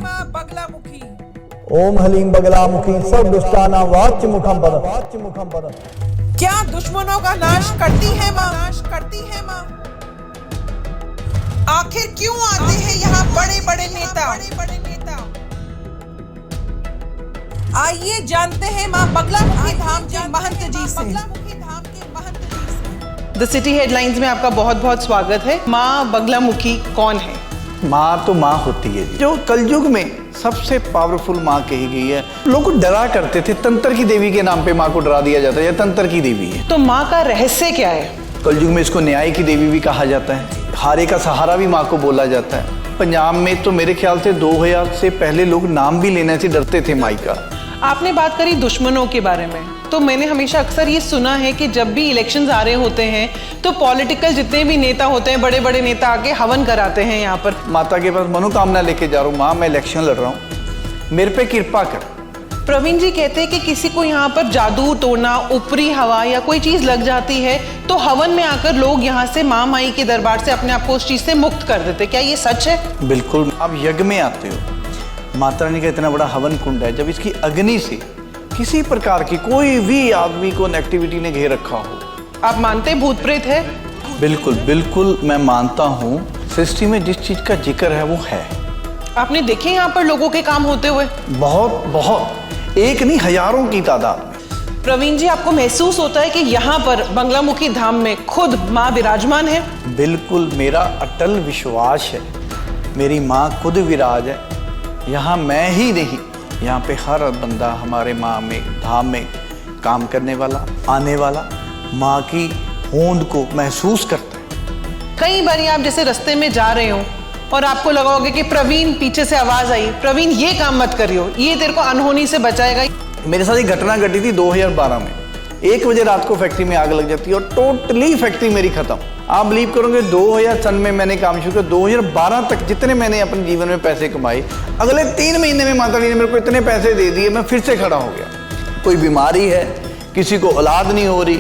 मां बगलामुखी। ओम ह्लीं बगलामुखी सर्वदुष्टानां वाच्यमुखं पद। क्या दुश्मनों का नाश करती है मां? नाश करती है मां। आखिर क्यों आते हैं यहाँ बड़े बड़े नेता? आइए जानते हैं मां बगलामुखी धाम के महंत जी से। द सिटी हेडलाइंस में आपका बहुत बहुत स्वागत है। मां बगलामुखी कौन है? माँ तो माँ होती है, जो कलयुग में सबसे पावरफुल माँ कही गई है। लोग डरा करते थे, तंत्र की देवी के नाम पे माँ को डरा दिया जाता है, यह तंत्र की देवी है। तो माँ का रहस्य क्या है? कलयुग में इसको न्याय की देवी भी कहा जाता है, हारे का सहारा भी माँ को बोला जाता है। पंजाब में तो मेरे ख्याल से 2000 से पहले लोग नाम भी लेने से डरते थे माई का। आपने बात करी दुश्मनों के बारे में, तो मैंने हमेशा अक्सर ये सुना है कि जब भी इलेक्शंस आ रहे होते हैं तो पॉलिटिकल जितने भी नेता होते हैं, बड़े बड़े नेता आके हवन कराते हैं यहाँ पर। माता के पास मनोकामना लेके जा रहा हूँ, माँ मैं इलेक्शन लड़ रहा हूँ, मेरे पे कृपा कर। प्रवीण जी कहते हैं कि किसी को यहाँ पर जादू टोना, ऊपरी हवा या कोई चीज लग जाती है तो हवन में आकर लोग यहाँ से माँ माई के दरबार से अपने आप को उस चीज से मुक्त कर देते। क्या ये सच है? बिल्कुल। आप यज्ञ में आते हो, माता रानी का इतना बड़ा हवन कुंड है, जब इसकी अग्नि से किसी प्रकार की कोई भी आदमी को नेगेटिविटी ने घेर रखा हो। आप मानते भूत प्रेत है? बिल्कुल बिल्कुल मैं मानता हूँ। सृष्टि में जिस चीज का जिक्र है वो है। आपने देखे यहाँ पर लोगों के काम होते हुए? बहुत बहुत, एक नहीं हजारों की तादाद में। प्रवीण जी, आपको महसूस होता है कि यहाँ पर बगलामुखी धाम में खुद माँ विराजमान है? बिल्कुल, मेरा अटल विश्वास है, मेरी माँ खुद विराज है। यहाँ मैं ही नहीं, यहाँ पे हर बंदा हमारे माँ में धाम में काम करने वाला, आने वाला माँ की होंद को महसूस करता है। कई बार आप जैसे रास्ते में जा रहे हो और आपको लगा होगा कि प्रवीण, पीछे से आवाज आई, प्रवीण ये काम मत करियो, ये तेरे को अनहोनी से बचाएगा। मेरे साथ एक घटना घटी थी 2012 में। 1 बजे रात को फैक्ट्री में आग लग जाती है और टोटली फैक्ट्री मेरी खत्म। आप बिलीव करोगे 2000 सन में मैंने काम शुरू किया, 2012 तक जितने मैंने अपने जीवन में पैसे कमाए, अगले 3 महीने में माता रानी ने मेरे को इतने पैसे दे दिए, मैं फिर से खड़ा हो गया। कोई बीमारी है, किसी को औलाद नहीं हो रही,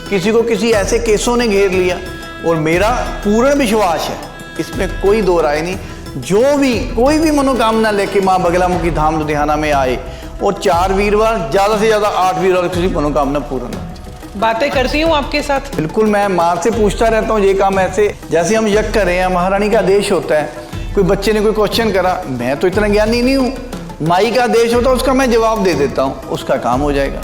किसी को किसी ऐसे केसों ने घेर लिया, और मेरा पूर्ण विश्वास है, इसमें कोई दो राय नहीं। जो भी कोई भी मनोकामना लेके माँ बगलामुखी धाम लुधियाना में आए और 4 वीरवार, ज़्यादा से ज़्यादा 8 वीरवार किसी मनोकामना पूर्ण होती। बातें करती हूँ आपके साथ। बिल्कुल, मैं माँ से पूछता रहता हूँ ये काम ऐसे, जैसे हम यज्ञ कर रहे हैं, महारानी का आदेश होता है। कोई बच्चे ने कोई क्वेश्चन करा, मैं तो इतना ज्ञानी नहीं हूँ, माई का आदेश होता है, उसका मैं जवाब दे देता हूँ, उसका काम हो जाएगा।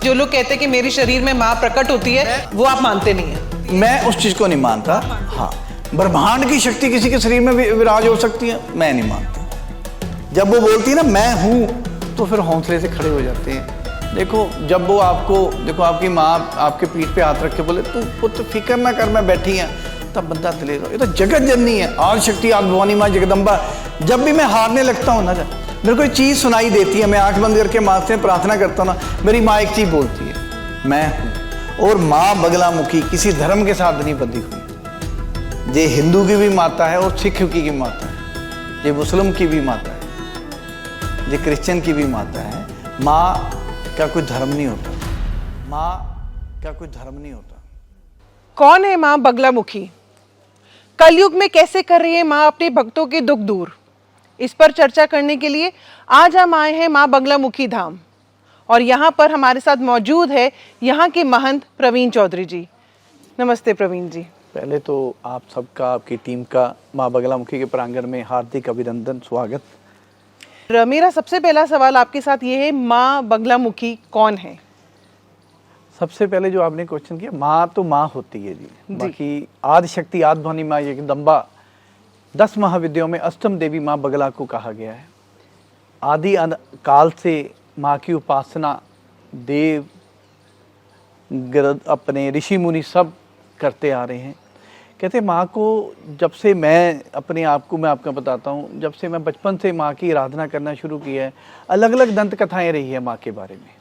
जो लोग कहते हैं कि मेरे शरीर में माँ प्रकट होती है, वो आप मानते नहीं है? मैं उस चीज़ को नहीं मानता। हाँ, ब्रह्मांड की शक्ति किसी के शरीर में विराज हो सकती है, मैं नहीं मानता। जब वो बोलती है ना मैं हूँ, तो फिर हौसले से खड़े हो जाते हैं। देखो, जब वो आपको, देखो आपकी माँ आपके पीठ पे हाथ रख के बोले तू पुत्र फिक्र ना कर, मैं बैठी हैं, तब बंदा दिलेगा। ये तो जगत जननी है, आदि शक्ति, आदि भवानी माँ जगदम्बा। जब भी मैं हारने लगता हूँ ना, मेरे को एक चीज़ सुनाई देती है, मैं आंख बंद करके माँ से प्रार्थना करता हूँ ना, मेरी माँ एक चीज़ बोलती है, मैं हूँ। और माँ बगलामुखी किसी धर्म के साथ नहीं बंधी हुई। ये हिंदू की भी माता है और सिख की भी माता है, ये मुस्लिम की भी माता है, ये क्रिश्चियन की भी माता है। माँ का कोई धर्म नहीं होता, माँ का कोई धर्म नहीं होता। कौन है माँ बगलामुखी? कलयुग में कैसे कर रही है माँ अपने भक्तों के दुख दूर? इस पर चर्चा करने के लिए आज हम आए हैं माँ बगलामुखी धाम, और यहाँ पर हमारे साथ मौजूद है यहाँ के महंत प्रवीण चौधरी जी। नमस्ते प्रवीण जी। पहले तो आप सबका, आपकी टीम का माँ बगलामुखी के प्रांगण में हार्दिक अभिनंदन, स्वागत। मेरा सबसे पहला सवाल आपके साथ ये है, माँ बगलामुखी कौन है? सबसे पहले जो आपने क्वेश्चन किया, माँ तो माँ होती है जी। बाकी आदि शक्ति, आदि भवानी माँ जगदम्बा, 10 महाविद्याओं में अष्टम देवी माँ बगला को कहा गया है। आदि काल से माँ की उपासना देव, गृध, अपने ऋषि मुनि सब करते आ रहे हैं। कहते माँ को, जब से मैं अपने आप को, मैं आपको बताता हूँ, जब से मैं बचपन से माँ की आराधना करना शुरू की है, अलग अलग दंत कथाएँ रही है माँ के बारे में,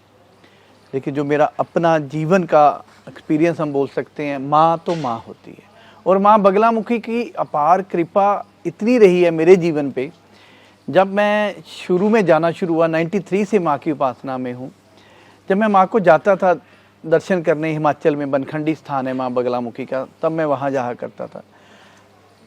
लेकिन जो मेरा अपना जीवन का एक्सपीरियंस हम बोल सकते हैं, माँ तो माँ होती है। और माँ बगलामुखी की अपार कृपा इतनी रही है मेरे जीवन पे, जब मैं शुरू में जाना शुरू हुआ, 93 से माँ की उपासना में हूँ। जब मैं माँ को जाता था दर्शन करने, हिमाचल में बनखंडी स्थान है माँ बगलामुखी का, तब मैं वहाँ जाया करता था।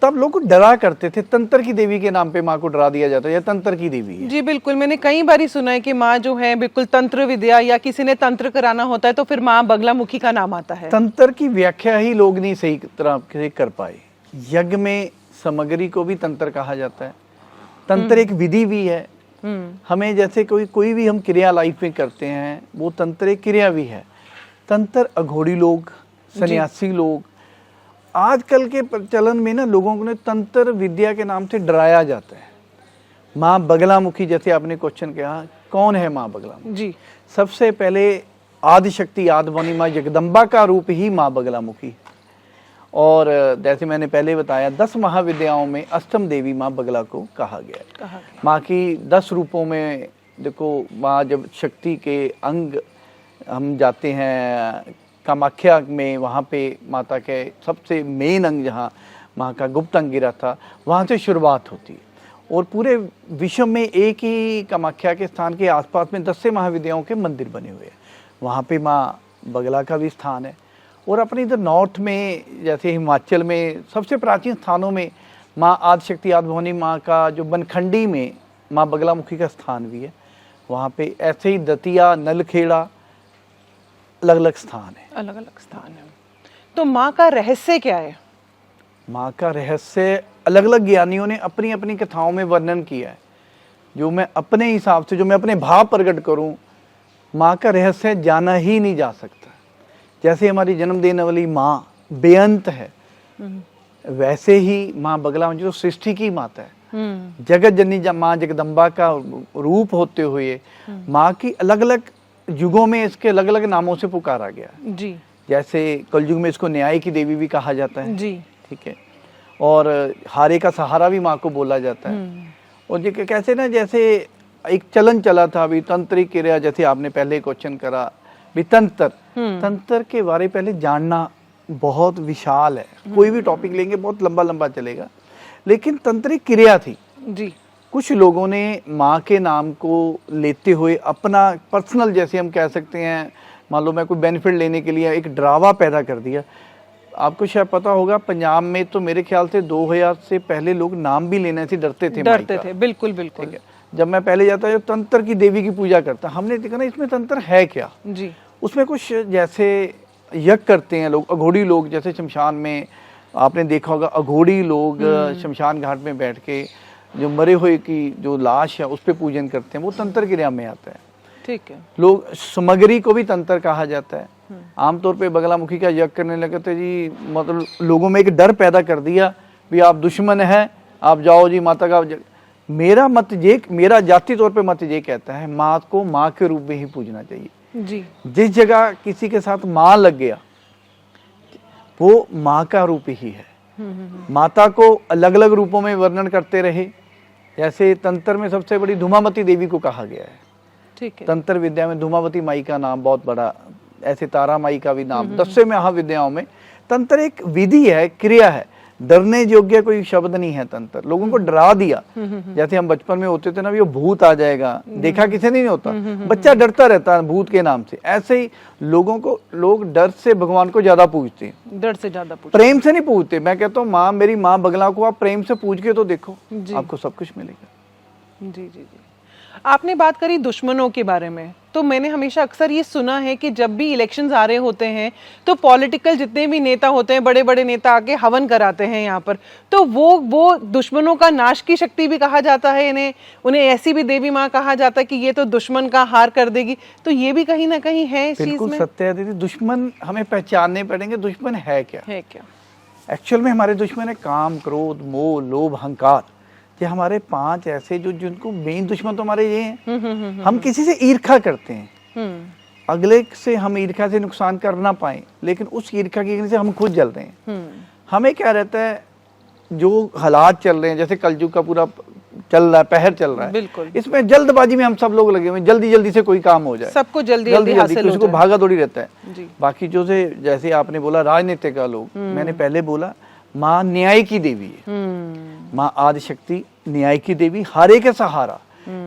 तब लोग डरा करते थे, तंत्र की देवी के नाम पे माँ को डरा दिया जाता है, यह तंत्र की देवी है। जी बिल्कुल, मैंने कई बार सुना है कि माँ जो है बिल्कुल तंत्र विद्या या किसी ने तंत्र कराना होता है तो फिर माँ बगलामुखी का नाम आता है। तंत्र की व्याख्या ही लोग नहीं सही तरह से कर पाए। यज्ञ में सामग्री को भी तंत्र कहा जाता है, तंत्र एक विधि भी है। हमें जैसे कोई भी हम क्रिया लाइफ में करते हैं वो तंत्र एक क्रिया भी है। तंत्र अघोड़ी लोग, सन्यासी लोग, आजकल के प्रचलन में ना लोगों को तंत्र विद्या के नाम से डराया जाता है। माँ बगलामुखी, जैसे आपने क्वेश्चन किया कौन है माँ बगलामुखी जी, सबसे पहले आदिशक्ति आदिभवानी माँ जगदम्बा का रूप ही माँ बगलामुखी। और जैसे मैंने पहले बताया 10 महाविद्याओं में अष्टम देवी माँ बगला को कहा गया है। माँ की 10 रूपों में देखो, माँ जब शक्ति के अंग हम जाते हैं कामाख्या में, वहाँ पे माता के सबसे मेन अंग जहाँ माँ का गुप्त अंग गिरा था वहाँ से शुरुआत होती है। और पूरे विश्व में एक ही कामाख्या के स्थान के आसपास में 10 से महाविद्याओं के मंदिर बने हुए हैं, वहाँ पे माँ बगला का भी स्थान है। और अपने इधर नॉर्थ में जैसे हिमाचल में सबसे प्राचीन स्थानों में माँ आदिशक्ति आदिभवानी माँ का जो बनखंडी में माँ बगलामुखी का स्थान भी है। वहाँ पे ऐसे ही दतिया, नलखेड़ा अलग अलग स्थान है, अलग अलग स्थान है। तो माँ का रहस्य क्या है? माँ का रहस्य अलग अलग ज्ञानियों ने अपनी अपनी कथाओं में वर्णन किया है। जो मैं अपने हिसाब से, जो मैं अपने भाव प्रकट करूं, माँ का रहस्य जाना ही नहीं जा सकता। जैसे हमारी जन्म देने वाली माँ बेअंत है, वैसे ही माँ बगला जो सृष्टि की माता है, जगत जननी माँ जगदम्बा का रूप होते हुए माँ की अलग अलग युगों में इसके अलग अलग नामों से पुकारा गया जी। जैसे कलयुग में इसको न्याय की देवी भी कहा जाता है जी, ठीक है, और हारे का सहारा भी माँ को बोला जाता है। और ये कैसे ना, जैसे एक चलन चला था अभी तंत्रिक क्रिया, जैसे आपने पहले क्वेश्चन करा भी तंत्र के बारे पहले जानना बहुत विशाल है। कोई भी टॉपिक लेंगे बहुत लंबा लंबा चलेगा, लेकिन तंत्रिक क्रिया थी जी। कुछ लोगों ने माँ के नाम को लेते हुए अपना पर्सनल, जैसे हम कह सकते हैं, मान लो मैं कोई बेनिफिट लेने के लिए एक ड्रावा पैदा कर दिया। आपको शायद पता होगा पंजाब में तो मेरे ख्याल से 2000 से पहले लोग नाम भी लेने से डरते थे। बिल्कुल बिल्कुल। ठीक है, जब मैं पहले जाता जो तंत्र की देवी की पूजा करता, हमने देखा ना इसमें तंत्र है क्या जी। उसमें कुछ जैसे यज्ञ करते हैं लोग, अघोड़ी लोग, जैसे शमशान में आपने देखा होगा अघोड़ी लोग शमशान घाट में बैठ के जो मरे हुए की जो लाश है उस पर पूजन करते हैं, वो तंत्र क्रिया में आता है। ठीक है। लोग सामग्री को भी तंत्र कहा जाता है। आमतौर पे बगलामुखी का यज्ञ करने लगे थे जी, मतलब लोगों में एक डर पैदा कर दिया भी आप दुश्मन हैं, आप जाओ जी माता का। मेरा जाति तौर पे मत ये कहता है माँ को माँ के रूप में ही पूजना चाहिए जी। जिस जगह किसी के साथ माँ लग गया वो माँ का रूप ही है। माता को अलग अलग रूपों में वर्णन करते रहे, जैसे तंत्र में सबसे बड़ी धूमावती देवी को कहा गया है। ठीक है। तंत्र विद्या में धूमावती माई का नाम बहुत बड़ा, ऐसे तारा माई का भी नाम। 10 से महाविद्याओं में तंत्र एक विधि है, क्रिया है, डरने योग्य कोई शब्द नहीं है। तंत्र लोगों को डरा दिया, जैसे हम बचपन में होते थे ना, ये भूत आ जाएगा, देखा किसी नहीं होता, बच्चा डरता रहता है भूत के नाम से। ऐसे ही लोगों को, लोग डर से भगवान को ज्यादा पूजते हैं, डर से ज्यादा पूजते, प्रेम से नहीं पूजते। मैं कहता हूँ माँ, मेरी माँ बगला को आप प्रेम से पूज के तो देखो, आपको सब कुछ मिलेगा। जी जी जी। आपने बात करी दुश्मनों के बारे में, तो मैंने हमेशा अक्सर ये सुना है कि जब भी इलेक्शंस आ रहे होते हैं तो पॉलिटिकल जितने भी नेता होते हैं, बड़े बड़े नेता आके हवन कराते हैं यहाँ पर, तो वो दुश्मनों का नाश की शक्ति भी कहा जाता है इन्हें, उन्हें ऐसी भी देवी माँ कहा जाता है कि ये तो दुश्मन का हार कर देगी। तो ये भी कहीं ना कहीं है इस चीज में। बिल्कुल सत्य है दीदी, दुश्मन हमें पहचानने पड़ेंगे, दुश्मन है क्या। एक्चुअल में हमारे दुश्मन है काम, क्रोध, मोह, लोभ, अहंकार। ये हमारे 5 ऐसे जो, जिनको मेन दुश्मन तो हमारे ये हैं। हम किसी से ईर्ष्या करते हैं, अगले से हम ईर्ष्या से नुकसान कर ना पाए, लेकिन उस ईर्ष्या की वजह से हम खुद जलते हैं। हमें क्या रहता है, जो हालात चल रहे हैं, जैसे कलयुग का पूरा चल रहा है, पहर चल रहा है, बिल्कुल, इसमें जल्दबाजी में हम सब लोग लगे हुए, जल्दी जल्दी से कोई काम हो जाए, सबको जल्दी जल्दी हासिल हो जाए, को भागा दौड़ी रहता है। बाकी जो से, जैसे आपने बोला राजनीतिक का लोग, मैंने पहले बोला माँ न्याय की देवी है, माँ आदिशक्ति न्याय की देवी, हारे के सहारा।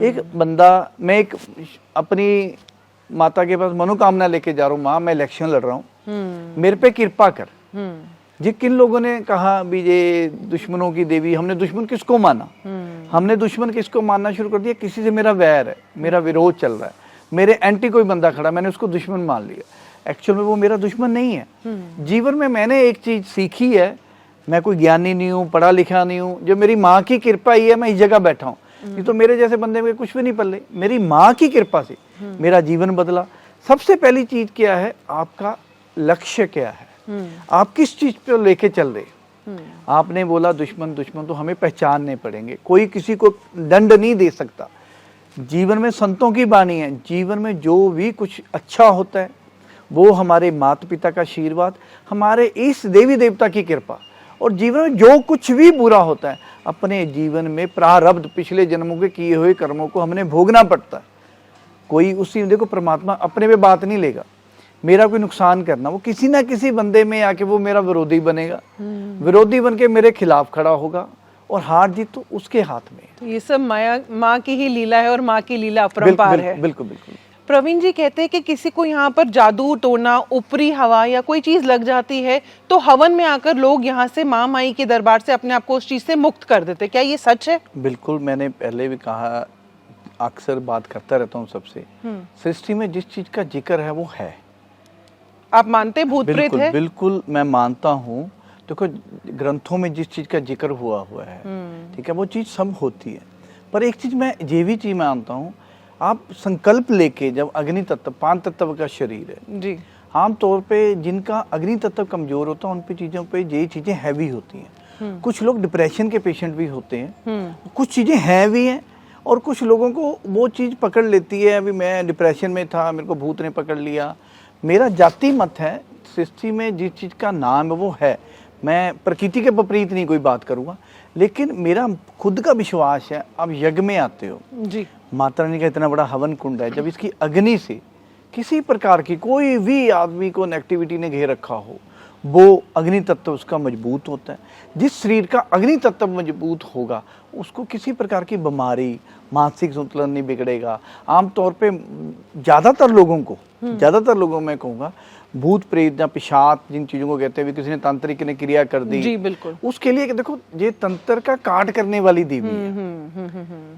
एक बंदा, मैं एक अपनी माता के पास मनोकामना लेके जा रहा हूँ, माँ मैं इलेक्शन लड़ रहा हूँ, मेरे पे कृपा कर, जी किन लोगों ने कहा भी ये दुश्मनों की देवी, हमने दुश्मन किसको माना? हमने दुश्मन किसको मानना शुरू कर दिया? किसी से मेरा वैर है, मेरा विरोध चल रहा है, मेरे एंटी कोई बंदा खड़ा, मैंने उसको दुश्मन मान लिया। एक्चुअल में वो मेरा दुश्मन नहीं है। जीवन में मैंने एक चीज सीखी है, मैं कोई ज्ञानी नहीं हूँ, पढ़ा लिखा नहीं हूँ, जो मेरी माँ की कृपा ही है मैं इस जगह बैठा हूँ। नहीं तो मेरे जैसे बंदे में कुछ भी नहीं पल्ले। मेरी माँ की कृपा से मेरा जीवन बदला। सबसे पहली चीज क्या है, आपका लक्ष्य क्या है, आप किस चीज पे लेके चल रहे। आपने बोला दुश्मन दुश्मन, तो हमें पहचानने पड़ेंगे। कोई किसी को दंड नहीं दे सकता। जीवन में संतों की वाणी है, जीवन में जो भी कुछ अच्छा होता है वो हमारे माता पिता का आशीर्वाद, हमारे इस देवी देवता की कृपा। और जीवन में जो कुछ भी बुरा होता है, अपने जीवन में प्रारब्ध, पिछले जन्मों के किए हुए कर्मों को हमने भोगना पड़ता है। कोई उसी, देखो परमात्मा अपने में बात नहीं लेगा। मेरा कोई नुकसान करना, वो किसी ना किसी बंदे में आके वो मेरा विरोधी बनेगा, विरोधी बन के मेरे खिलाफ खड़ा होगा, और हार जीत तो उसके हाथ में है। तो ये सब माया, माँ की ही लीला है, और माँ की लीला अपरंपार है। बिल्कुल बिल्कुल। प्रवीण जी कहते हैं कि किसी को यहाँ पर जादू टोना, ऊपरी हवा या कोई चीज लग जाती है तो हवन में आकर लोग यहाँ से माँ माई के दरबार से अपने आप को उस चीज से मुक्त कर देते। क्या ये सच है? बिल्कुल, मैंने पहले भी कहा, अक्सर बात करता रहता हूँ सबसे, सृष्टि में जिस चीज का जिक्र है वो है। आप मानते भूत प्रेत है? बिल्कुल मैं मानता हूँ। देखो ग्रंथों में जिस चीज का जिक्र हुआ है, ठीक है, वो चीज सब होती है। पर एक चीज मैं ये भी चीज मानता हूँ, आप संकल्प लेके जब अग्नि तत्व, 5 तत्व का शरीर है जी, आमतौर पे जिनका अग्नि तत्व कमजोर होता है उन पे चीजों पे ये चीजें हैवी होती हैं। कुछ लोग डिप्रेशन के पेशेंट भी होते हैं, कुछ चीजें हैवी हैं, और कुछ लोगों को वो चीज पकड़ लेती है। अभी मैं डिप्रेशन में था, मेरे को भूत ने पकड़ लिया। मेरा जाति मत है, सृष्टि में जिस चीज का नाम है वो है। मैं प्रकृति के विपरीत नहीं कोई बात करूंगा, लेकिन मेरा खुद का विश्वास है। अब यज्ञ में आते हो जी, माता रानी का इतना बड़ा हवन कुंड है, जब इसकी अग्नि से किसी प्रकार की कोई भी आदमी को नेगेटिविटी ने घेर रखा हो, वो अग्नि तत्व उसका मजबूत होता है। जिस शरीर का अग्नि तत्व मजबूत होगा उसको किसी प्रकार की बीमारी, मानसिक संतुलन नहीं बिगड़ेगा। आमतौर पे ज़्यादातर लोगों में कहूँगा, भूत प्रेत या पिशाच जिन चीज़ों को कहते हैं, किसी ने तांत्रिक ने क्रिया कर दी, जी बिल्कुल, उसके लिए देखो ये तंत्र का काट करने वाली देवी है।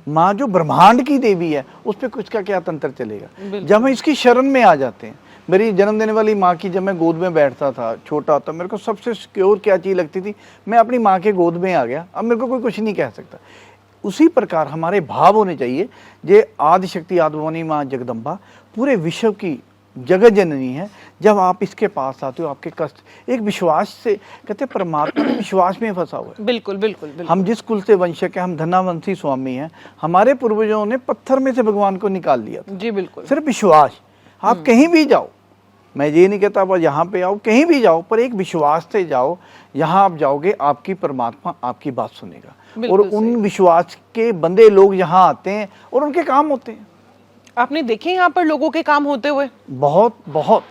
माँ जो ब्रह्मांड की देवी है, उस पर कुछ का क्या तंत्र चलेगा। जब हम इसकी शरण में आ जाते हैं, मेरी जन्म देने वाली माँ की, जब मैं गोद में बैठता था छोटा था, मेरे को सबसे सिक्योर क्या चीज़ लगती थी, मैं अपनी माँ के गोद में आ गया, अब मेरे को कोई कुछ नहीं कह सकता। उसी प्रकार हमारे भाव होने चाहिए। ये आदिशक्ति आदिभवानी माँ जगदम्बा पूरे विश्व की जगत जननी है। जब आप इसके पास आते हो, आपके कष्ट एक विश्वास से, कहते परमात्मा के विश्वास में फंसा हुआ है। बिल्कुल बिल्कुल बिल्कुल। हम जिस कुल से वंशक है, हम धनावंशी स्वामी हैं, हमारे पूर्वजों ने पत्थर में से भगवान को निकाल लिया था। जी बिल्कुल, सिर्फ विश्वास। आप कहीं भी जाओ, मैं ये नहीं कहता बस यहाँ पे आओ, कहीं भी जाओ, पर एक विश्वास से जाओ। यहाँ आप जाओगे, आपकी परमात्मा आपकी बात सुनेगा, और उन विश्वास के बंदे लोग यहाँ आते हैं और उनके काम होते हैं। आपने देखे यहाँ पर लोगों के काम होते हुए? बहुत बहुत,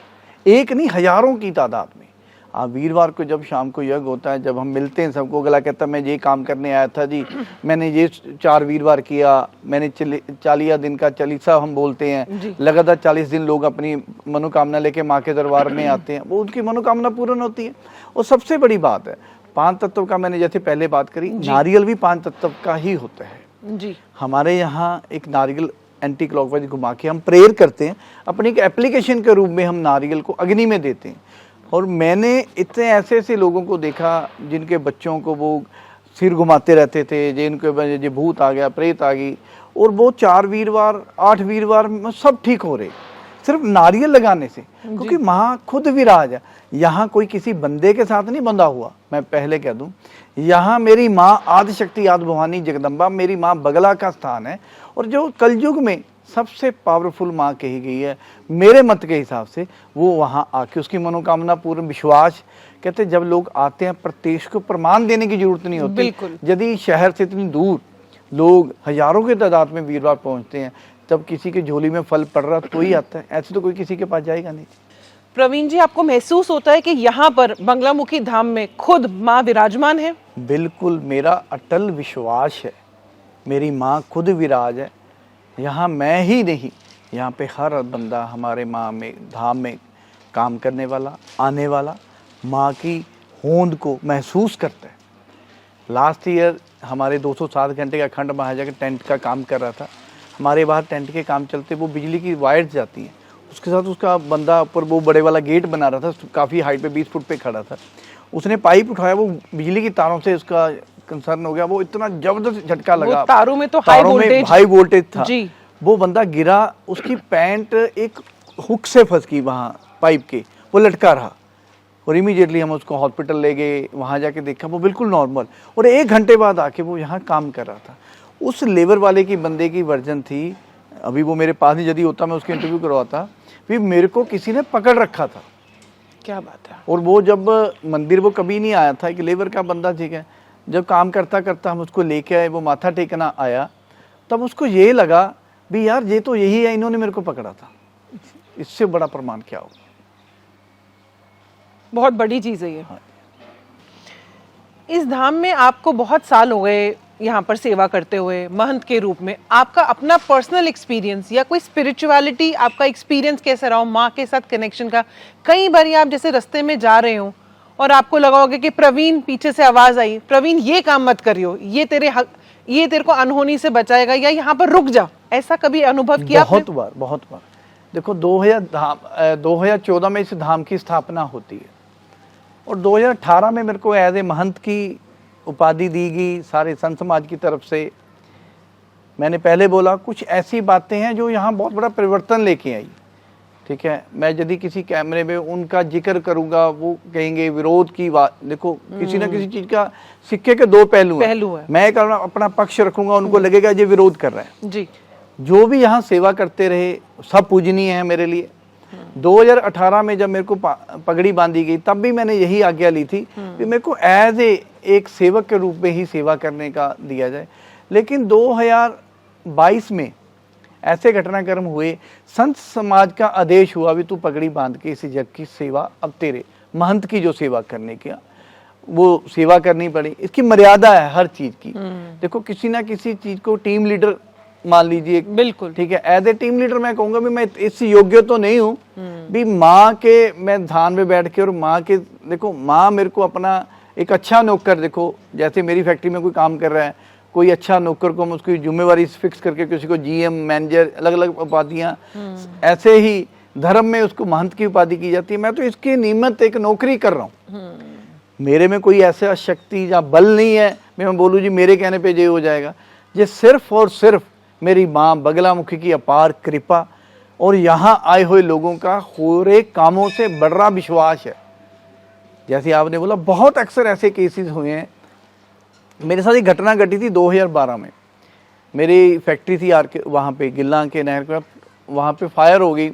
एक नहीं हजारों की तादाद में। वीरवार को जब शाम को यज्ञ होता है, जब हम मिलते हैं सबको, अगला कहता मैं ये काम करने आया था जी, मैंने ये 4 वीरवार किया, मैंने 40 दिन का चालीसा हम बोलते हैं, लगातार 40 दिन लोग अपनी मनोकामना लेके माँ के दरबार में आते हैं, वो उनकी मनोकामना पूर्ण होती है। और सबसे बड़ी बात है 5 तत्व का, मैंने जैसे पहले बात करी, नारियल भी 5 तत्व का ही होता है जी। हमारे यहाँ एक नारियल एंटी क्लॉकवाइज घुमा के हम प्रेयर करते हैं, अपनी एक एप्लीकेशन के रूप में हम नारियल को अग्नि में देते हैं। और मैंने इतने ऐसे लोगों को देखा जिनके बच्चों को वो सिर घुमाते रहते थे, जिनके भूत आ गया, प्रेत आ गई, और वो 4 वीरवार 8 वीरवार में सब ठीक हो रहे, सिर्फ नारियल लगाने से। क्योंकि माँ खुद विराज है यहाँ, कोई किसी बंदे के साथ नहीं बंधा हुआ। मैं पहले कह दूं, यहाँ मेरी माँ आदिशक्ति आदिभवानी जगदम्बा, मेरी माँ बगला का स्थान है। और जो कलयुग में सबसे पावरफुल माँ कही गई है मेरे मत के हिसाब से, वो वहाँ आके उसकी मनोकामना पूर्ण विश्वास, कहते जब लोग आते हैं प्रत्यक्ष को प्रमाण देने की जरूरत नहीं होती। यदि शहर से इतनी दूर लोग हजारों के तादाद में वीरवार पहुंचते हैं, तब किसी के झोली में फल पड़ रहा तो ही आता है, ऐसे तो कोई किसी के पास जाएगा नहीं। प्रवीण जी, आपको महसूस होता है कि यहाँ पर बंगलामुखी धाम में खुद माँ विराजमान है? बिल्कुल, मेरा अटल विश्वास है, मेरी माँ खुद विराज है यहाँ। मैं ही नहीं, यहाँ पे हर बंदा हमारे माँ में धाम में काम करने वाला, आने वाला, माँ की होंद को महसूस करता है। लास्ट ईयर हमारे 207 घंटे का अखंड महायज्ञ के टेंट का काम कर रहा था। हमारे बाहर टेंट के काम चलते वो बिजली की वायर्स जाती हैं, उसके साथ उसका बंदा ऊपर वो बड़े वाला गेट बना रहा था, काफ़ी हाइट पे 20 फुट पे खड़ा था। उसने पाइप उठाया, वो बिजली की तारों से उसका कंसर्न हो गया, वो इतना जबरदस्त झटका लगा। तारों में तो हाई वोल्टेज था जी। वो बंदा गिरा, उसकी पैंट एक हुक से फंस गई वहाँ पाइप के, वो लटका रहा और इमीडिएटली हम उसको हॉस्पिटल ले गए। वहाँ जाके देखा वो बिल्कुल नॉर्मल, और 1 घंटे बाद आके वो यहाँ काम कर रहा था। उस लेबर वाले की बंदे की वर्जन थी, अभी वो मेरे पास ही यदि होता मैं उसके इंटरव्यू करवाता, फिर मेरे को किसी ने पकड़ रखा था। क्या बात है। और वो जब मंदिर वो कभी नहीं आया था, एक लेबर का बंदा, ठीक है, जब काम करता करता हम उसको लेके आए, वो माथा टेकना आया, तब उसको ये लगा भी यार ये तो यही है, इन्होंने मेरे को पकड़ा था। इससे बड़ा प्रमाण क्या होगा। बहुत बड़ी चीज है ये। हाँ। इस धाम में आपको बहुत साल हो गए यहाँ पर सेवा करते हुए महंत के रूप में। आपका अपना पर्सनल एक्सपीरियंस या कोई स्पिरिचुअलिटी, आपका एक्सपीरियंस कैसा रहा माँ के साथ कनेक्शन का? कई बार आप जैसे रास्ते में जा रहे हो और आपको लगा होगा कि प्रवीण, पीछे से आवाज आई, प्रवीण ये काम मत करियो, ये तेरे को अनहोनी से बचाएगा, या यहाँ पर रुक जा, ऐसा कभी अनुभव किया? बहुत बार। देखो 2014 में इस धाम की स्थापना होती है और 2018 में मेरे को एज ए महंत की उपाधि दी गई सारे संत समाज की तरफ से। मैंने पहले बोला कुछ ऐसी बातें हैं जो यहाँ बहुत बड़ा परिवर्तन लेके आई, ठीक है। मैं यदि किसी कैमरे में उनका जिक्र करूंगा, वो कहेंगे विरोध की बात। देखो किसी ना किसी चीज का सिक्के के 2 पहलू है। मैं एक अपना पक्ष रखूंगा, उनको लगेगा ये विरोध कर रहे हैं जी। जो भी यहाँ सेवा करते रहे सब पूजनीय है मेरे लिए। 2018 में जब मेरे को पगड़ी बांधी गई, तब भी मैंने यही आज्ञा ली थी कि मेरे को एज एक सेवक के रूप में ही सेवा करने का दिया जाए। लेकिन 2022 में ऐसे घटनाक्रम हुए, संत समाज का आदेश हुआ भी तू पगड़ी बांध के इस जग की सेवा, अब तेरे महंत की जो सेवा करने की वो सेवा करनी पड़ी। इसकी मर्यादा है हर चीज की। देखो किसी ना किसी चीज को टीम लीडर मान लीजिए, बिल्कुल ठीक है, एज ए टीम लीडर मैं कहूंगा भी मैं इस योग्य तो नहीं हूँ भी माँ के मैं ध्यान में बैठ के और माँ के, देखो माँ मेरे को अपना एक अच्छा नौकर, देखो जैसे मेरी फैक्ट्री में कोई काम कर रहा है, कोई अच्छा नौकर को हम उसकी जिम्मेवारी फिक्स करके किसी को जीएम, मैनेजर, अलग अलग उपाधियाँ, ऐसे ही धर्म में उसको महंत की उपाधि की जाती है। मैं तो इसके निमित्त एक नौकरी कर रहा हूँ। मेरे में कोई ऐसा शक्ति या बल नहीं है मैं बोलूँ जी मेरे कहने पे ये हो जाएगा। ये सिर्फ और सिर्फ मेरी माँ बगलामुखी की अपार कृपा और यहाँ आए हुए लोगों का हो रहे कामों से बढ़ रहा विश्वास है। जैसे आपने बोला बहुत अक्सर ऐसे केसेस हुए हैं। मेरे साथ एक घटना घटी थी 2012 में। मेरी फैक्ट्री थी आर के वहाँ पे गिल्ला के नहर का, वहाँ पे फायर हो गई।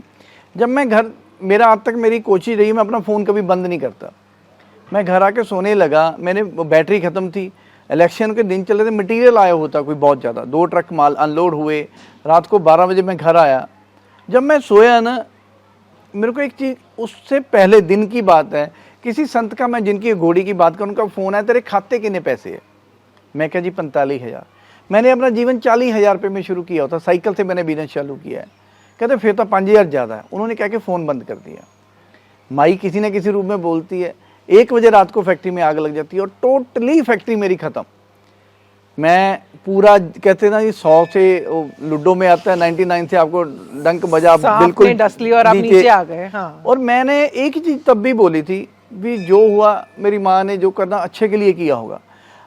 जब मैं घर, मेरा आज तक मेरी कोशिश रही मैं अपना फ़ोन कभी बंद नहीं करता। मैं घर आके सोने लगा, मैंने बैटरी ख़त्म थी, इलेक्शन के दिन चल रहे थे, मटेरियल आया होता कोई बहुत ज़्यादा, 2 ट्रक माल अनलोड हुए। रात को 12 बजे मैं घर आया। जब मैं सोया ना, मेरे को एक चीज़, उससे पहले दिन की बात है, किसी संत का, मैं जिनकी घोड़ी की बात करूँ, उनका फ़ोन आया, तेरे खाते कितने पैसे है? मैं कहा जी 45,000। मैंने अपना जीवन 40,000 रुपये में शुरू किया होता, साइकिल से मैंने बिजनेस चालू किया है। कहते फिर तो 5,000 ज़्यादा है। उन्होंने कह के फ़ोन बंद कर दिया। माई किसी न किसी रूप में बोलती है। 1 बजे रात को फैक्ट्री में आग लग जाती है और टोटली फैक्ट्री मेरी ख़त्म। मैं पूरा, कहते ना, 100 से लूडो में आता है 99 से आपको डंक बजा, बिल्कुल डस लिया और आप नीचे आ गए। हाँ। और मैंने एक ही चीज़ तब भी बोली थी भी जो हुआ मेरी माँ ने जो करना अच्छे के लिए किया होगा।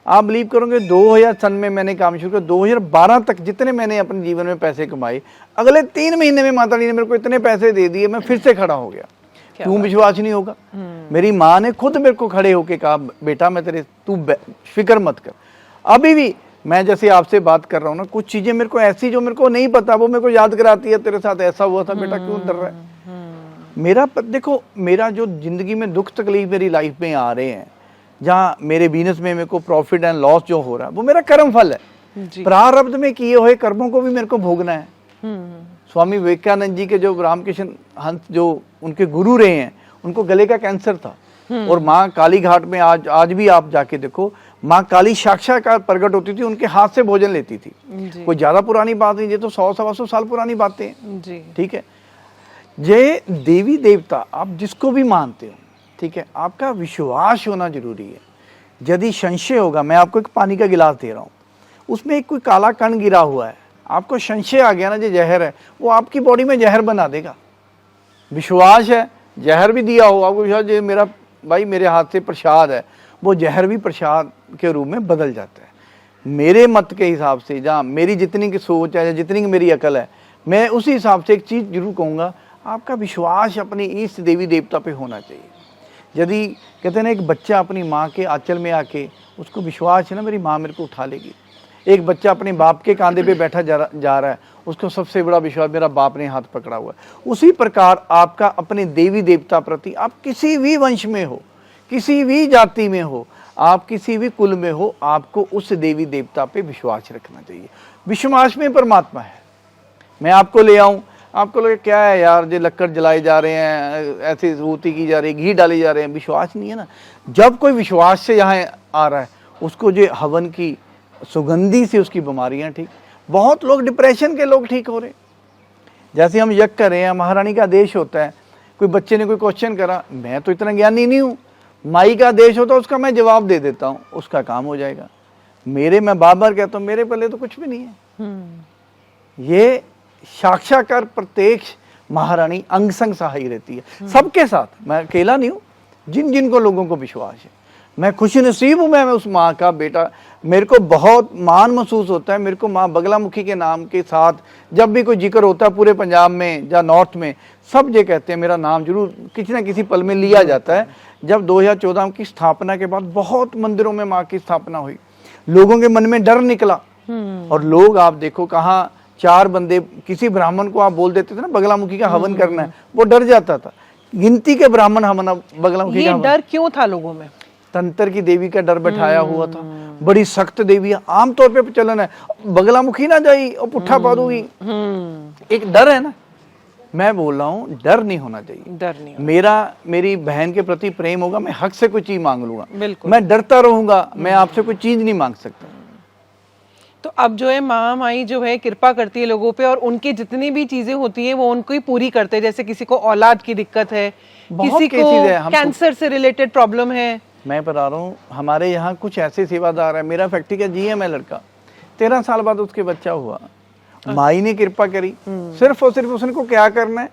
आप बिलीव करोगे 2000 सन में मैंने काम शुरू किया, 2012 तक जितने मैंने अपने जीवन में पैसे कमाए, अगले 3 महीने में माता जी ने मेरे को इतने पैसे दे दिए, मैं फिर से खड़ा हो गया। क्यों विश्वास नहीं होगा? मेरी माँ ने खुद मेरे को खड़े होके कहा बेटा मैं तेरे, तू फिक्र मत कर। अभी भी मैं जैसे आपसे बात कर रहा हूँ ना, कुछ चीजें मेरे को ऐसी जो मेरे को नहीं पता वो मेरे को याद कराती है, तेरे साथ ऐसा हुआ था बेटा, क्यों डर रहा है? मेरा देखो, मेरा जो जिंदगी में दुख तकलीफ मेरी लाइफ में आ रहे हैं, जहाँ मेरे बिजनेस में मेरे को प्रॉफिट एंड लॉस जो हो रहा है, वो मेरा कर्म फल है। प्रारब्ध में किए हुए कर्मों को भी मेरे को भोगना है। स्वामी विवेकानंद जी के जो रामकृष्ण हंस जो उनके गुरु रहे हैं, उनको गले का कैंसर था और माँ काली घाट में आज भी आप जाके देखो, माँ काली साक्षात्कार प्रकट होती थी, उनके हाथ से भोजन लेती थी। कोई ज्यादा पुरानी बात नहीं, ये तो 100-125 साल पुरानी बातें हैं। ठीक है, ये देवी देवता आप जिसको भी मानते हो, ठीक है, आपका विश्वास होना जरूरी है। यदि संशय होगा, मैं आपको एक पानी का गिलास दे रहा हूँ, उसमें एक कोई काला कण गिरा हुआ है, आपको संशय आ गया ना जो जहर है, वो आपकी बॉडी में जहर बना देगा। विश्वास है, जहर भी दिया हो आपको विश्वास, ये मेरा भाई मेरे हाथ से प्रसाद है, वो जहर भी प्रसाद के रूप में बदल जाता है। मेरे मत के हिसाब से, जहाँ मेरी जितनी की सोच है या जितनी की मेरी अकल है, मैं उसी हिसाब से एक चीज़ जरूर कहूँगा, आपका विश्वास अपनी इष्ट देवी देवता पे होना चाहिए। यदि कहते हैं ना, एक बच्चा अपनी माँ के आंचल में आके उसको विश्वास है ना मेरी माँ मेरे को उठा लेगी, एक बच्चा अपने बाप के कांधे पे बैठा जा रहा है, उसको सबसे बड़ा विश्वास मेरा बाप ने हाथ पकड़ा हुआ है। उसी प्रकार आपका अपने देवी देवता प्रति, आप किसी भी वंश में हो, किसी भी जाति में हो, आप किसी भी कुल में हो, आपको उस देवी देवता पे विश्वास रखना चाहिए। विश्वास में परमात्मा है। मैं आपको ले आऊं, आपको लगे क्या है यार, जो लक्कड़ जलाए जा रहे हैं, ऐसे होती की जा रही है, घी डाले जा रहे हैं, विश्वास नहीं है ना। जब कोई विश्वास से यहाँ आ रहा है, उसको जो हवन की सुगंधी से उसकी बीमारियां ठीक, बहुत लोग डिप्रेशन के लोग ठीक हो रहे। जैसे हम यज्ञ कर रहे हैं, महारानी का आदेश होता है, कोई बच्चे ने कोई क्वेश्चन करा, मैं तो इतना ज्ञानी नहीं हूँ, माई का आदेश होता है, उसका मैं जवाब दे देता हूँ, उसका काम हो जाएगा। मैं बार बार कहता हूँ, मेरे पहले तो कुछ भी नहीं है। ये साक्षात्कार प्रत्यक्ष महारानी अंग संग सहाय रहती है सबके साथ। मैं अकेला नहीं हूँ, जिन जिनको लोगों को विश्वास है, मैं खुश नसीब हूँ, मैं उस माँ का बेटा। मेरे को बहुत मान महसूस होता है, मेरे को माँ बगलामुखी के नाम के साथ जब भी कोई जिक्र होता है पूरे पंजाब में या नॉर्थ में, सब ये कहते हैं, मेरा नाम जरूर किसी न किसी पल में लिया जाता है। जब 2014 की स्थापना के बाद बहुत मंदिरों में माँ की स्थापना हुई, लोगों के मन में डर निकला, और लोग आप देखो कहाँ, 4 बंदे, किसी ब्राह्मण को आप बोल देते थे ना बगलामुखी का हवन करना है, वो डर जाता था। गिनती के ब्राह्मण हवन बगलामुखी का डर क्यों था लोगों में? तंत्र की देवी का डर बैठाया हुआ था, बड़ी सख्त देवी है, आमतौर पे चलन है, बगलामुखी ना जाई और पुट्ठा पा दूंगी, एक डर है ना। मैं बोल रहा हूँ डर नहीं होना चाहिए, डर नहीं। मेरी बहन के प्रति प्रेम होगा, मैं हक से कोई चीज मांग लूंगा, मैं डरता रहूंगा, मैं आपसे कोई चीज नहीं मांग सकता। तो अब जो है महामाई जो है कृपा करती है लोगों पे, और उनकी जितनी भी चीजें होती हैं वो उनको ही पूरी करते हैं। जैसे किसी को औलाद की दिक्कत है, किसी को कैंसर से रिलेटेड प्रॉब्लम है। मैं बता रहा हूँ, हमारे यहाँ कुछ ऐसे सेवादार है, मेरा फैक्ट्री का जी है, मैं लड़का 13 साल बाद उसके बच्चा हुआ, माई ने कृपा करी, सिर्फ और सिर्फ उसने क्या करना है,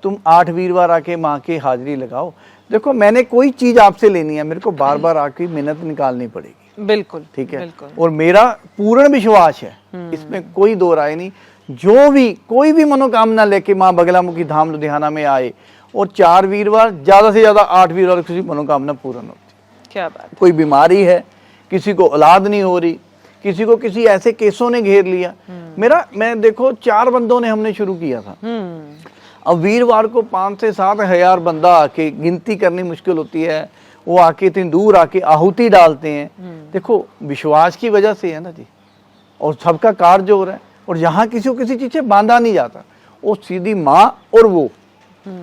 तुम 8 वीरवार आके माँ की हाजिरी लगाओ। देखो मैंने कोई चीज आपसे लेनी है, मेरे को बार बार आके मेहनत निकालनी पड़ेगी, बिल्कुल ठीक है, और मेरा पूर्ण विश्वास है, इसमें कोई दो राय नहीं। जो भी कोई भी मनोकामना लेके माँ बगलामुखी धाम लुधियाना में आए, और 4 वीरवार ज्यादा से ज्यादा 8 वीरवार किसी मनोकामना पूर्ण होती। क्या बात। कोई बीमारी है, किसी को औलाद नहीं हो रही, किसी को किसी ऐसे केसों ने घेर लिया, मैं देखो 4 बंदों ने हमने शुरू किया था, अब वीरवार को 5 से 7 हजार बंदा आके, गिनती करनी मुश्किल होती है, वो आके इतनी दूर आके आहुति डालते हैं। देखो विश्वास की वजह से है ना जी, और सबका कार्य हो रहा है, और यहाँ किसी को किसी चीज से बांधा नहीं जाता, वो सीधी माँ और वो।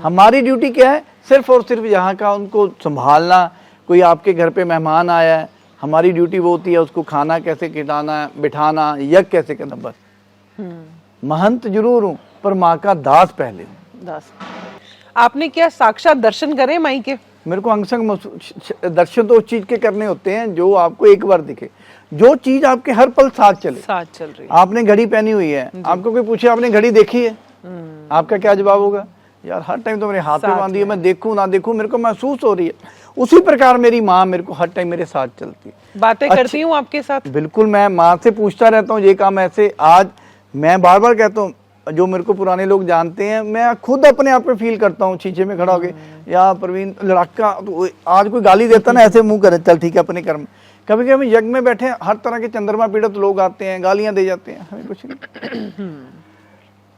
हमारी ड्यूटी क्या है, सिर्फ और सिर्फ यहाँ का उनको संभालना। कोई आपके घर पे मेहमान आया है, हमारी ड्यूटी वो होती है उसको खाना कैसे खिलाना, बिठाना, यज्ञ कैसे करना, बस। महंत जरूर हूँ, पर माँ का दास पहले हूँ। दास। आपने क्या साक्षात दर्शन करे माई के? मेरे को अंगसंग दर्शन तो उस चीज के करने होते हैं जो आपको एक बार दिखे, जो चीज आपके हर पल साथ चल रही है। आपने घड़ी पहनी हुई है, आपको कोई पूछे आपने घड़ी देखी है, आपका क्या जवाब होगा? यार हर टाइम तो मेरे हाथ पे बांधी है, मैं देखूं ना देखूं मेरे को महसूस हो रही है। उसी प्रकार मेरी माँ मेरे को हर टाइम मेरे साथ चलती है, बातें करती हूँ आपके साथ। बिल्कुल, मैं माँ से पूछता रहता हूँ ये काम ऐसे। आज मैं बार बार कहता हूँ, जो मेरे को पुराने लोग जानते हैं, मैं खुद अपने आप पे फील करता हूँ शीशे में खड़ा होके, यार प्रवीण लड़का तो आज कोई गाली देता ना, ऐसे मुंह करे चल ठीक है अपने कर्म। कभी कभी हम यज्ञ में बैठे, हर तरह के चंद्रमा पीड़ित लोग आते हैं, गालियां दे जाते हैं, हमें कुछ नहीं।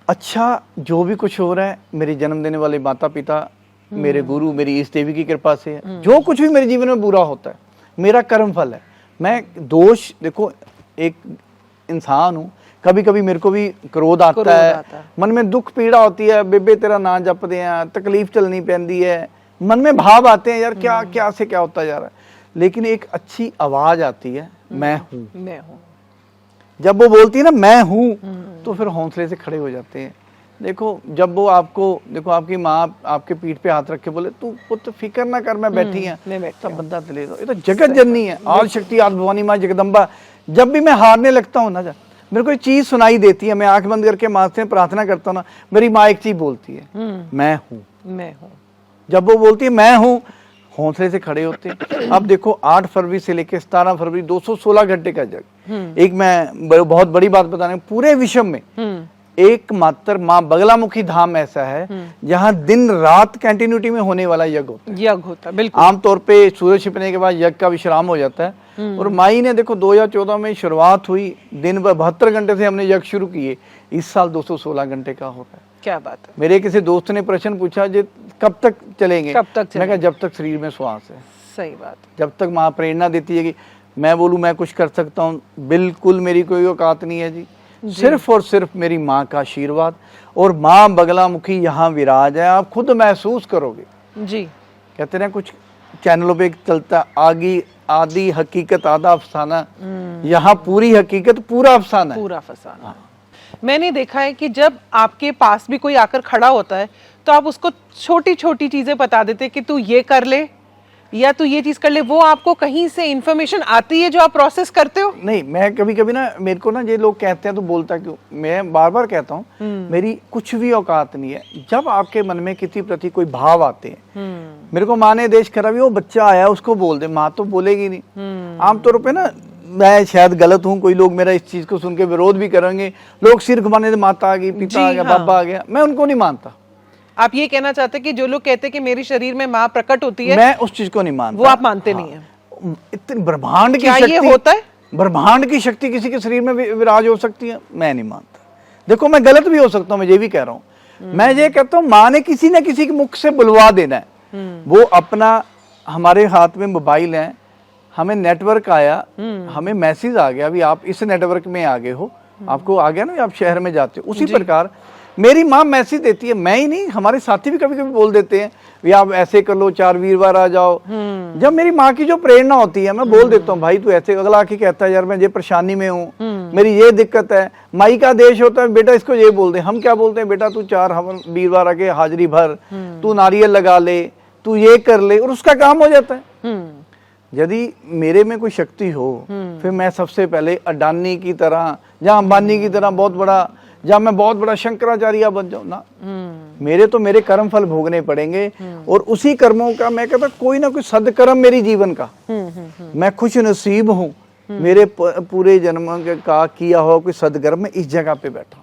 अच्छा, जो भी कुछ हो रहा है मेरे जन्म देने वाले माता पिता, मेरे गुरु, मेरी इस देवी की कृपा से है। जो कुछ भी मेरे जीवन में बुरा होता है मेरा कर्म फल है। मैं दोष, देखो एक इंसान हूँ, कभी कभी मेरे को भी क्रोध आता है, मन में दुख पीड़ा होती है, बेबे तेरा ना जपदे हैं, तकलीफ चलनी पैंदी है, मन में भाव आते हैं, यार क्या क्या से क्या होता जा रहा है। लेकिन एक अच्छी आवाज आती है, मैं हूँ, मैं हूँ। जब वो बोलती है ना मैं हूँ, तो फिर हौसले से खड़े हो जाते हैं। देखो जब वो आपको, देखो आपकी माँ आपके पीठ पे हाथ रख के बोले तू पुत्र फिक्र ना कर, मैं बैठी है, मैं बैठी तब बंदा दिले दो। ये तो जगत जननी है, आदि शक्ति आदि भवानी माँ जगदम्बा। जब भी मैं हारने लगता हूँ ना, मेरे को एक चीज सुनाई देती है, मैं आंख बंद करके माँ से प्रार्थना करता हूँ ना, मेरी माँ एक चीज बोलती है, मैं हूँ। मैं हूँ। जब वो बोलती है मैं हूँ, हौसले से खड़े होते हैं। अब देखो 8 फरवरी से लेकर 17 फरवरी 216 घंटे का जग। एक मैं बहुत बड़ी बात बताने, पूरे विश्व में एकमात्र माँ बगलामुखी धाम ऐसा है जहाँ दिन रात कंटिन्यूटी में होने वाला यज्ञ होता है। यज्ञ होता है, बिल्कुल। आमतौर पे सूरज छिपने के बाद यज्ञ का विश्राम हो जाता है। और माई ने देखो 2014 में शुरुआत हुई, दिन भर 72 घंटे से हमने यज्ञ शुरू किए, इस साल 216 घंटे का हो रहा है। क्या बात है। मेरे किसी दोस्त ने प्रश्न पूछा जी कब तक चलेंगे, कब तक मैं कहा जब तक शरीर में श्वास है। सही बात। जब तक माँ प्रेरणा देती है कि मैं बोलूँ मैं कुछ कर सकता हूँ, बिल्कुल मेरी कोई औकात नहीं है जी। सिर्फ और सिर्फ मेरी माँ का आशीर्वाद, और माँ बगलामुखी यहाँ विराज है, आप खुद महसूस करोगे जी। कहते हैं कुछ चैनलों पे चलता आदि हकीकत आधा अफसाना, यहाँ पूरी हकीकत पूरा अफसाना है। पूरा अफसाना। मैंने देखा है कि जब आपके पास भी कोई आकर खड़ा होता है तो आप उसको छोटी छोटी चीजें बता देते कि तू ये कर ले या तू ये चीज कर ले, वो आपको कहीं से इंफॉर्मेशन आती है जो आप प्रोसेस करते हो? नहीं, मैं कभी कभी ना, मेरे को ना ये लोग कहते हैं तो बोलता क्यों, मैं बार बार कहता हूँ मेरी कुछ भी औकात नहीं है। जब आपके मन में किसी प्रति कोई भाव आते हैं, मेरे को माँ ने देश करा भी, वो बच्चा आया उसको बोल दे, माँ तो बोलेगी नहीं। आमतौर पे ना, मैं शायद गलत हूँ, कोई लोग मेरा इस चीज को सुन के विरोध भी करेंगे, लोग सिर घुमाने से माता आ गई, पिता आ गया, बाबा आ गया, मैं उनको नहीं मानता। आप ये कहना चाहते कि जो लोग कहते हैं कि मेरे शरीर में माँ प्रकट होती है, मैं उस चीज को नहीं मानता। वो आप मानते नहीं है? इतनी ब्रह्मांड की क्या शक्ति, ये होता है? ब्रह्मांड की शक्ति किसी के शरीर में विराज हो सकती है? मैं नहीं मानता। देखो मैं गलत भी हो सकता हूँ, मैं ये भी कह रहा हूँ। मैं ये कहता हूँ माँ ने किसी न किसी के मुख से बुलवा देना है। वो अपना, हमारे हाथ में मोबाइल है, हमें नेटवर्क आया, हमें मैसेज आ गया, अभी आप इस नेटवर्क में आ गए हो, आपको आ गया ना, आप शहर में जाते हो। उसी प्रकार मेरी माँ मैसेज देती है, मैं ही नहीं, हमारे साथी भी कभी कभी बोल देते हैं भी आप ऐसे कर लो, 4 वीरवार आ जाओ। जब मेरी माँ की जो प्रेरणा होती है, मैं बोल देता हूँ भाई तू ऐसे, अगला आके कहता है यार मैं ये परेशानी में हूँ, मेरी ये दिक्कत है। माई का देश होता है, बेटा इसको ये बोल दे। हम क्या बोलते हैं, बेटा तू 4 वीरवार आके हाजिरी भर, तू नारियल लगा ले, तू ये कर ले, और उसका काम हो जाता है। यदि मेरे में कोई शक्ति हो, फिर मैं सबसे पहले अडानी की तरह, जहाँ अंबानी की तरह बहुत बड़ा, जहाँ मैं बहुत बड़ा शंकराचार्य बन जाऊं ना, मेरे तो मेरे कर्म फल भोगने पड़ेंगे। और उसी कर्मों का, मैं कहता कोई ना कोई सदकर्म मेरी जीवन का, मैं खुश नसीब हूँ, मेरे पूरे जन्म का किया हुआ कोई सदकर्म मैं इस जगह पे बैठा।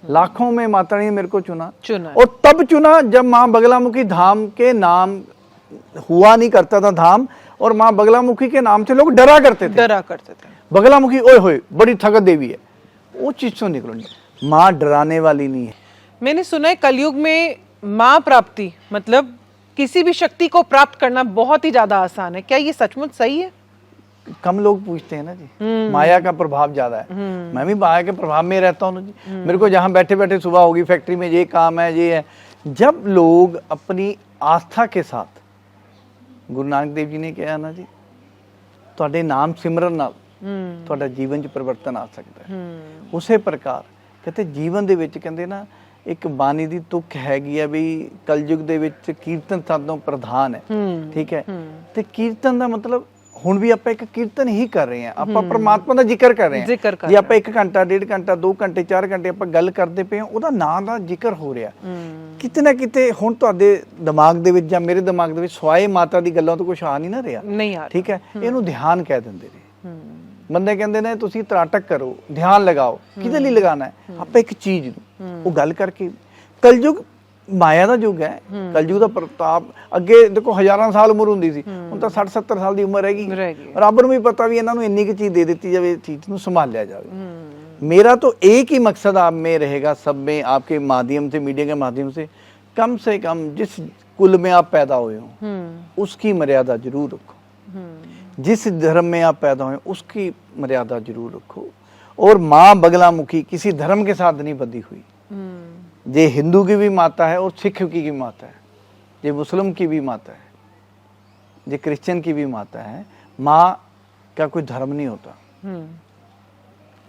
लाखों में माता ने मेरे को चुना, और तब चुना जब माँ बगलामुखी धाम के नाम हुआ नहीं करता था धाम, और माँ बगलामुखी के नाम से लोग डरा करते थे। बगलामुखी ओए होए बड़ी थकत देवी है, वो चीज तो निकलो। माँ डराने वाली नहीं है। मैंने सुना है कलयुग में माँ प्राप्ति मतलब किसी भी शक्ति को प्राप्त करना बहुत ही ज्यादा आसान है। क्या ये सचमुच सही है? कम लोग पूछते हैं ना जी। माया का प्रभाव ज्यादा है। मैं भी माया के प्रभाव में रहता हूँ ना जी। मेरे को जहाँ बैठे बैठे सुबह होगी, फैक्ट्री में ये काम है, ये है। जब लोग अपनी आस्था के साथ, गुरु नानक देव जी ने कहा ना जी, ਤੁਹਾਡੇ नाम सिमरन नाल ਤੁਹਾਡਾ जीवन च परिवर्तन आ सकता है। उसे प्रकार कहते जीवन ਦੇ ਵਿੱਚ ਕਹਿੰਦੇ ਨਾ ਇੱਕ ਬਾਣੀ ਦੀ ਤੁਕ ਹੈਗੀ ਆ ਵੀ ਕਲਯੁਗ ਦੇ ਵਿੱਚ ਕੀਰਤਨ ਸਾਧੋਂ ਪ੍ਰਧਾਨ ਹੈ। ਠੀਕ ਹੈ, ਤੇ ਕੀਰਤਨ ਦਾ ਮਤਲਬ ਹੁਣ ਵੀ ਆਪਾਂ ਇੱਕ ਕੀਰਤਨ ਹੀ ਕਰ ਰਹੇ ਹਾਂ, ਆਪਾਂ ਪ੍ਰਮਾਤਮਾ ਦਾ ਜ਼ਿਕਰ ਕਰ ਰਹੇ ਹਾਂ। ਜੇ ਆਪਾਂ 1 ਘੰਟਾ 1.5 ਘੰਟਾ 2 ਘੰਟੇ 4 ਘੰਟੇ ਆਪਾਂ ਗੱਲ ਕਰਦੇ ਪਏ ਹਾਂ, ਉਹਦਾ ਨਾਂ ਦਾ ਜ਼ਿਕਰ ਹੋ ਰਿਹਾ। ਕਿਤੇ ਨਾ ਕਿਤੇ ਹੁਣ ਤੁਹਾਡੇ ਦਿਮਾਗ ਦੇ ਵਿੱਚ ਜਾਂ ਮੇਰੇ ਦਿਮਾਗ ਦੇ ਵਿੱਚ ਸਵਾਏ ਮਾਤਾ ਦੀ ਗੱਲਾਂ ਤੋਂ ਕੁਝ ਆ ਨਹੀਂ ਨਾ ਰਿਹਾ। ਠੀਕ ਹੈ, ਇਹਨੂੰ ਧਿਆਨ ਕਹਿ ਦਿੰਦੇ ਨੇ। ਬੰਦੇ ਕਹਿੰਦੇ ਨੇ ਤੁਸੀਂ ਤਰਾਟਕ ਕਰੋ, ਧਿਆਨ ਲਗਾਓ। ਕਿਹਦੇ ਲਈ ਲਗਾਉਣਾ ਹੈ? ਆਪਾਂ ਇੱਕ ਚੀਜ਼ ਨੂੰ ਉਹ ਗੱਲ ਕਰਕੇ। ਕਲਯੁਗ ਮਾਇਆ ਦਾ ਯੁੱਗ ਹੈ। ਕਲਯੁਗ ਦਾ ਪ੍ਰਤਾਪ ਅੱਗੇ ਦੇਖੋ ਹਜ਼ਾਰਾਂ ਸਾਲ ਉਮਰ ਹੁੰਦੀ ਸੀ, ਹੁਣ ਤਾਂ 60-70 ਸਾਲ ਦੀ ਉਮਰ ਹੈਗੀ। ਰੱਬ ਨੂੰ ਵੀ ਪਤਾ ਵੀ ਇਹਨਾਂ ਨੂੰ ਇੰਨੀ ਕੁ ਚੀਜ਼ ਦੇ ਦਿੱਤੀ ਜਾਵੇ, ਚੀਜ਼ ਨੂੰ ਸੰਭਾਲਿਆ जावे। मेरा तो एक ही मकसद आप में रहेगा, सब में, आपके माध्यम से, मीडिया के माध्यम से कम जिस कुल में आप पैदा हुए हो उसकी मर्यादा जरूर रखो। जिस धर्म में आप पैदा हुए उसकी मर्यादा जरूर रखो। और माँ बगलामुखी किसी धर्म के साथ नहीं बंधी हुई। ये हिंदू की भी माता है और सिख की भी माता है, ये मुस्लिम की भी माता है, ये क्रिश्चियन की भी माता है। माँ का कोई धर्म नहीं होता।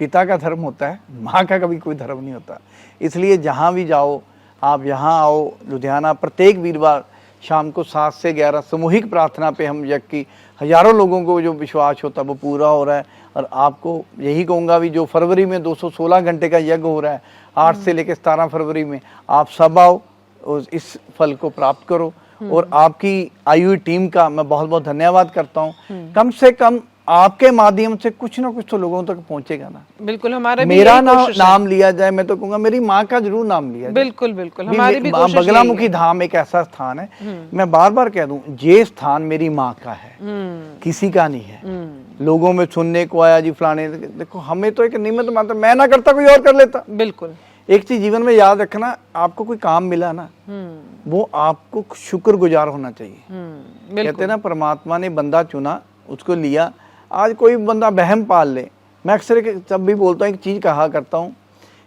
पिता का धर्म होता है, माँ का कभी कोई धर्म नहीं होता। इसलिए जहाँ भी जाओ, आप यहाँ आओ लुधियाना, प्रत्येक वीरवार शाम को 7 से 11 सामूहिक प्रार्थना पे हम यज्ञ की, हजारों लोगों को जो विश्वास होता है वो पूरा हो रहा है। और आपको यही कहूँगा भी जो फरवरी में 216 घंटे का यज्ञ हो रहा है 8 से लेकर 17 फरवरी में, आप सब आओ और इस फल को प्राप्त करो। और आपकी आईयूई टीम का मैं बहुत बहुत धन्यवाद करता हूँ। कम से कम आपके माध्यम से कुछ ना कुछ तो लोगों तक पहुंचेगा ना। बिल्कुल, हमारा भी मेरा यही कोशिश है। नाम लिया जाए, मैं तो कहूंगा मेरी माँ का जरूर नाम लिया जाए। बिल्कुल बिल्कुल, हमारी भी कोशिश बगलामुखी धाम एक ऐसा स्थान है, मैं बार बार कह दूं, ये स्थान मेरी माँ का है, किसी का नहीं है। लोगों में सुनने को आया जी फलाने, देखो हमें तो एक निमित्त मात्र, मैं ना करता कोई और कर लेता। बिल्कुल, एक चीज जीवन में याद रखना, आपको कोई काम मिला ना, वो आपको शुक्रगुजार होना चाहिए। कहते हैं ना, परमात्मा ने बंदा चुना, उसको लिया। आज कोई बंदा बहम पाल ले, मैं अक्सर जब भी बोलता हूँ एक चीज कहा करता हूँ,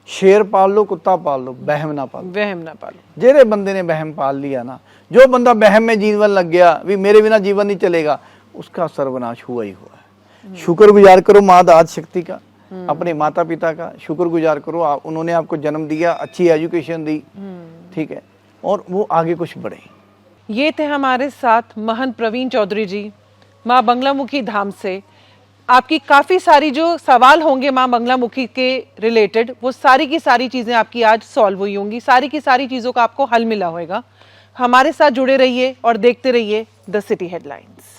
शेर पाल लो, कुत्ता पाल लो, बहम ना पालो। वहम ना पालो। जेरे बंदे ने बहम पाल लिया ना, जो बंदा बहम में जीवन लग गया, भी मेरे बिना जीवन नहीं चलेगा, उसका सर्वनाश हुआ ही हुआ है। शुक्रगुजार करो माँ आदि शक्ति का, अपने माता पिता का शुक्रगुजार करो। उन्होंने आपको जन्म दिया, अच्छी एजुकेशन दी, ठीक है, और वो आगे कुछ बढ़े। ये थे हमारे साथ महंत प्रवीण चौधरी जी, माँ बगलामुखी धाम से। आपकी काफ़ी सारी जो सवाल होंगे माँ बगलामुखी के रिलेटेड, वो सारी की सारी चीज़ें आपकी आज सॉल्व हुई होंगी, सारी की सारी चीज़ों का आपको हल मिला होगा। हमारे साथ जुड़े रहिए और देखते रहिए द सिटी हेडलाइंस।